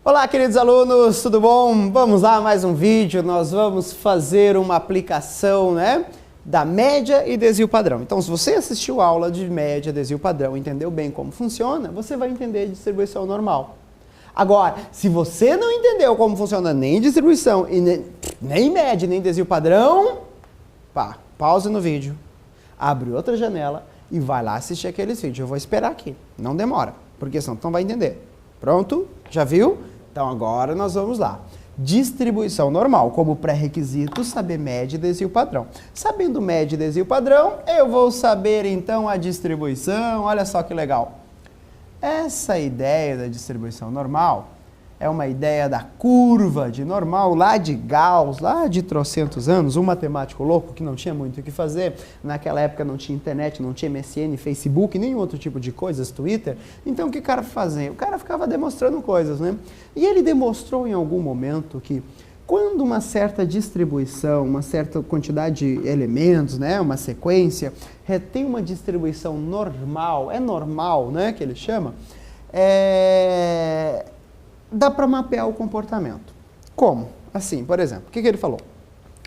Olá, queridos alunos, tudo bom? Vamos lá, mais um vídeo. Nós vamos fazer uma aplicação, da média e desvio padrão. Então, se você assistiu a aula de média, desvio padrão, entendeu bem como funciona, você vai entender distribuição normal. Agora, se você não entendeu como funciona nem distribuição, e nem média, nem desvio padrão, pausa no vídeo, abre outra janela e vai lá assistir aqueles vídeos. Eu vou esperar aqui, não demora, porque senão tu não vai entender. Pronto? Já viu? Então agora nós vamos lá. Distribuição normal, como pré-requisito, saber média e desvio padrão. Sabendo média e desvio padrão, eu vou saber então a distribuição. Olha só que legal. Essa ideia da distribuição normal é uma ideia da curva de normal lá de Gauss, lá de trocentos anos, um matemático louco que não tinha muito o que fazer. Naquela época não tinha internet, não tinha MSN, Facebook, nenhum outro tipo de coisas, Twitter. Então o que o cara fazia? O cara ficava demonstrando coisas, E ele demonstrou em algum momento que quando uma certa distribuição, uma certa quantidade de elementos, uma sequência, tem uma distribuição normal, é normal, que ele chama, dá para mapear o comportamento. Como? Assim, por exemplo, o que ele falou?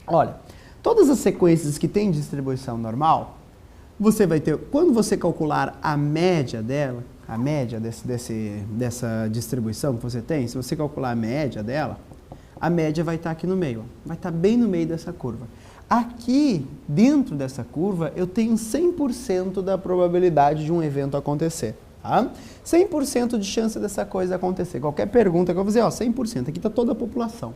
Olha, todas as sequências que têm distribuição normal, você vai ter, quando você calcular a média dela, a média dessa distribuição que você tem, se você calcular a média dela, a média vai estar aqui no meio, vai estar bem no meio dessa curva. Aqui, dentro dessa curva, eu tenho 100% da probabilidade de um evento acontecer. 100% de chance dessa coisa acontecer. Qualquer pergunta que eu vou fazer, 100%, aqui está toda a população.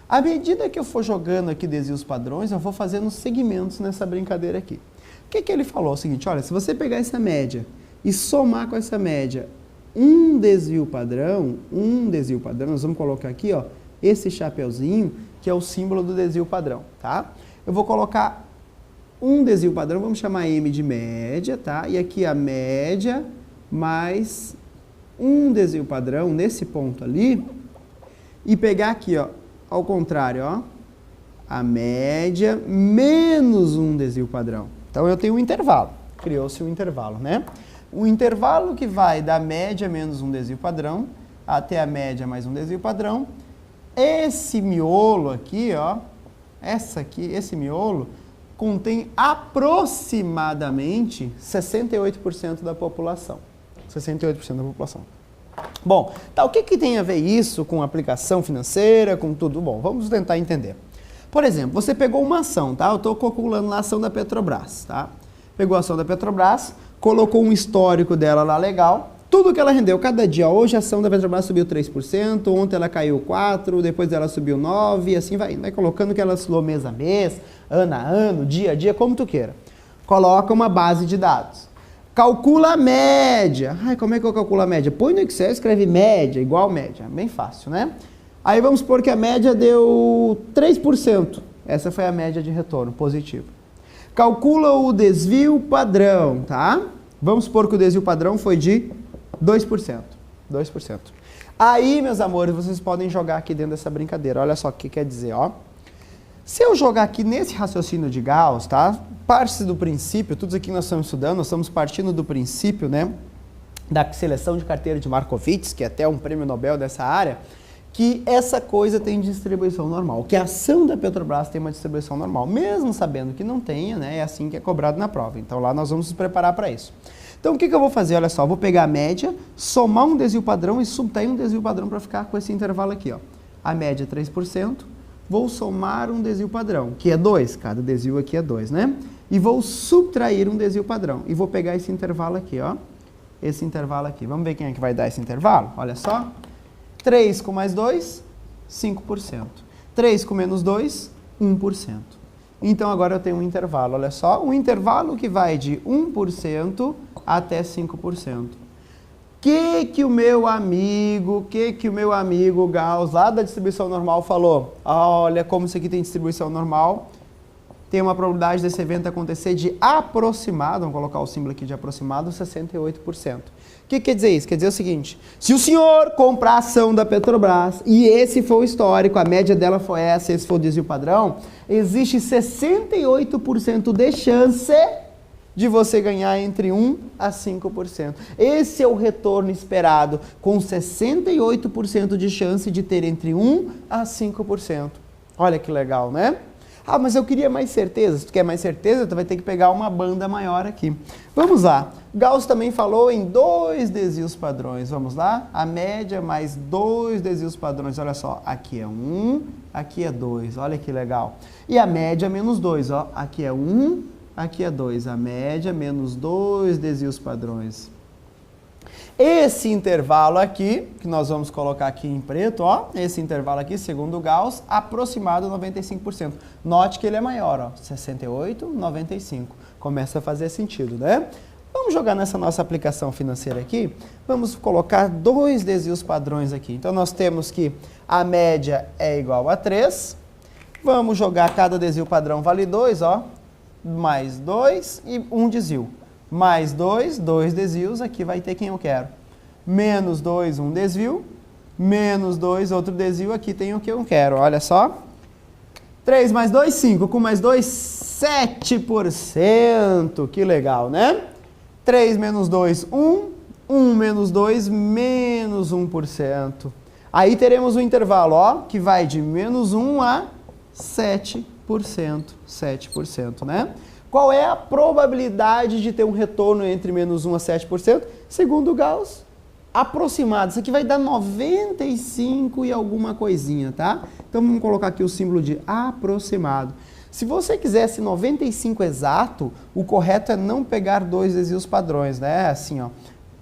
À medida que eu for jogando aqui desvios padrões, eu vou fazendo segmentos nessa brincadeira aqui. O que ele falou? É o seguinte, olha, se você pegar essa média e somar com essa média um desvio padrão, nós vamos colocar aqui, esse chapeuzinho, que é o símbolo do desvio padrão, tá? Eu vou colocar um desvio padrão, vamos chamar M de média, tá? E aqui a média mais um desvio padrão nesse ponto ali e pegar aqui, ao contrário, a média menos um desvio padrão. Então eu tenho um intervalo, criou-se um intervalo, Um intervalo que vai da média menos um desvio padrão até a média mais um desvio padrão. Esse miolo aqui, esse miolo contém aproximadamente 68% da população. 68% da população. Bom, o que tem a ver isso com aplicação financeira, com tudo? Bom, vamos tentar entender. Por exemplo, você pegou uma ação, tá? Eu estou calculando a ação da Petrobras, tá? Pegou a ação da Petrobras, colocou um histórico dela lá legal, tudo que ela rendeu cada dia. Hoje a ação da Petrobras subiu 3%, ontem ela caiu 4%, depois ela subiu 9%, e assim vai indo. Vai colocando que ela oscilou mês a mês, ano a ano, dia a dia, como tu queira. Coloca uma base de dados. Calcula a média. Como é que eu calculo a média? Põe no Excel, escreve média, igual média. Bem fácil, Aí vamos supor que a média deu 3%. Essa foi a média de retorno positivo. Calcula o desvio padrão, tá? Vamos supor que o desvio padrão foi de 2%. 2%. Aí, meus amores, vocês podem jogar aqui dentro dessa brincadeira. Olha só o que quer dizer, Se eu jogar aqui nesse raciocínio de Gauss, tá? Parte do princípio, tudo aqui que nós estamos estudando, nós estamos partindo do princípio, da seleção de carteira de Markowitz, que é até um prêmio Nobel dessa área, que essa coisa tem distribuição normal, que a ação da Petrobras tem uma distribuição normal, mesmo sabendo que não tenha, é assim que é cobrado na prova. Então lá nós vamos nos preparar para isso. Então o que eu vou fazer? Olha só, eu vou pegar a média, somar um desvio padrão e subtrair um desvio padrão para ficar com esse intervalo aqui, A média é 3%, vou somar um desvio padrão, que é 2, cada desvio aqui é 2, E vou subtrair um desvio padrão, e vou pegar esse intervalo aqui, Esse intervalo aqui. Vamos ver quem é que vai dar esse intervalo? Olha só. 3 com mais 2, 5%. 3 com menos 2, 1%. Então agora eu tenho um intervalo, olha só, um intervalo que vai de 1% até 5%. Que o meu amigo Gauss, lá da distribuição normal, falou? Olha como isso aqui tem distribuição normal. Tem uma probabilidade desse evento acontecer de aproximado, vamos colocar o símbolo aqui de aproximado, 68%. O que quer dizer isso? Quer dizer o seguinte, se o senhor comprar a ação da Petrobras e esse for o histórico, a média dela foi essa, esse for o desvio padrão, existe 68% de chance de você ganhar entre 1 a 5%. Esse é o retorno esperado, com 68% de chance de ter entre 1 a 5%. Olha que legal, né? Ah, mas eu queria mais certeza. Se tu quer mais certeza, tu vai ter que pegar uma banda maior aqui. Vamos lá. Gauss também falou em 2 desvios padrões. Vamos lá? A média mais 2 desvios padrões. Olha só, aqui é 1, aqui é 2. Olha que legal. E a média menos 2, ó. Aqui é 1, aqui é 2. A média menos 2 desvios padrões. Esse intervalo aqui, que nós vamos colocar aqui em preto, ó, esse intervalo aqui, segundo Gauss, aproximado 95%. Note que ele é maior, ó, 68, 95. Começa a fazer sentido, né? Vamos jogar nessa nossa aplicação financeira aqui, vamos colocar 2 desvios padrões aqui. Então, nós temos que a média é igual a 3, vamos jogar cada desvio padrão vale 2, ó, mais 2 e 1 desvio. Mais 2, 2 desvios, aqui vai ter quem eu quero. Menos 2, 1 desvio. Menos 2, outro desvio, aqui tem o que eu quero, olha só. 3 mais 2, 5. Com mais 2, 7%. Que legal, né? 3 menos 2, 1. 1 menos 2, menos 1%. Aí teremos o intervalo, ó, que vai de menos 1 a 7%. 7%, né? Qual é a probabilidade de ter um retorno entre menos 1 a 7%? Segundo Gauss, aproximado. Isso aqui vai dar 95 e alguma coisinha, tá? Então, vamos colocar aqui o símbolo de aproximado. Se você quisesse 95 exato, o correto é não pegar 2 desvios padrões, né? Assim, ó.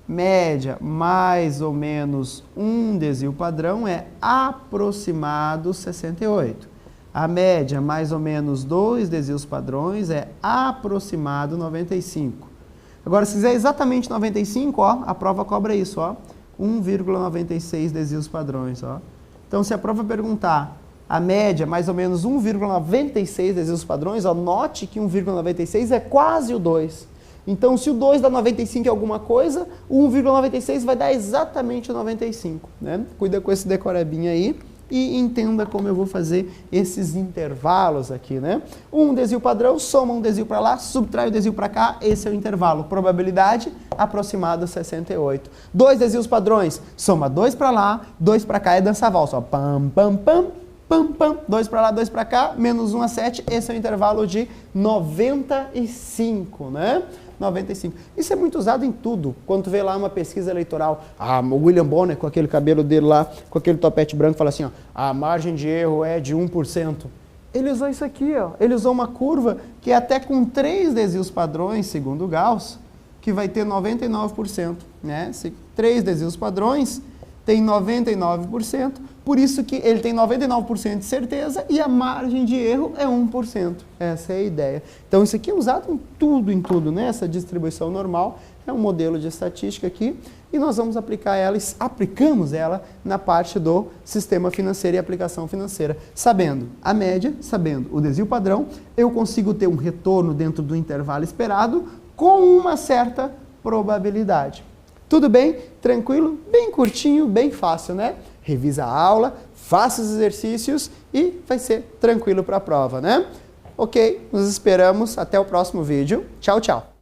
Média mais ou menos 1 desvio padrão é aproximado 68. A média, mais ou menos 2 desvios padrões, é aproximado 95. Agora, se quiser exatamente 95, ó, a prova cobra isso, ó, 1,96 desvios padrões, ó. Então, se a prova perguntar a média, mais ou menos 1,96 desvios padrões, ó, note que 1,96 é quase o 2. Então, se o 2 dá 95 é alguma coisa, o 1,96 vai dar exatamente o 95, né? Cuida com esse decorebinho aí. E entenda como eu vou fazer esses intervalos aqui, né? Um desvio padrão, soma um desvio para lá, subtrai o desvio para cá, esse é o intervalo. Probabilidade, aproximado 68. 2 desvios padrões, soma 2 para lá, 2 para cá, é dança valsa, ó. Pam, pam, pam, pam, pam. 2 para lá, 2 para cá, menos 1 a 7, esse é o intervalo de 95, né? 95. Isso é muito usado em tudo. Quando tu vê lá uma pesquisa eleitoral, o William Bonner, com aquele cabelo dele lá, com aquele topete branco, fala assim, ó, a margem de erro é de 1%. Ele usou isso aqui, ó. Ele usou uma curva que é até com 3 desvios padrões, segundo Gauss, que vai ter 99%, né? Se 3 desvios padrões tem 99%, por isso que ele tem 99% de certeza e a margem de erro é 1%. Essa é a ideia. Então, isso aqui é usado em tudo, né? Essa distribuição normal é um modelo de estatística aqui e nós vamos aplicar ela, aplicamos ela na parte do sistema financeiro e aplicação financeira. Sabendo a média, sabendo o desvio padrão, eu consigo ter um retorno dentro do intervalo esperado com uma certa probabilidade. Tudo bem? Tranquilo? Bem curtinho, bem fácil, né? Revisa a aula, faça os exercícios e vai ser tranquilo para a prova, né? Ok, nos esperamos. Até o próximo vídeo. Tchau, tchau.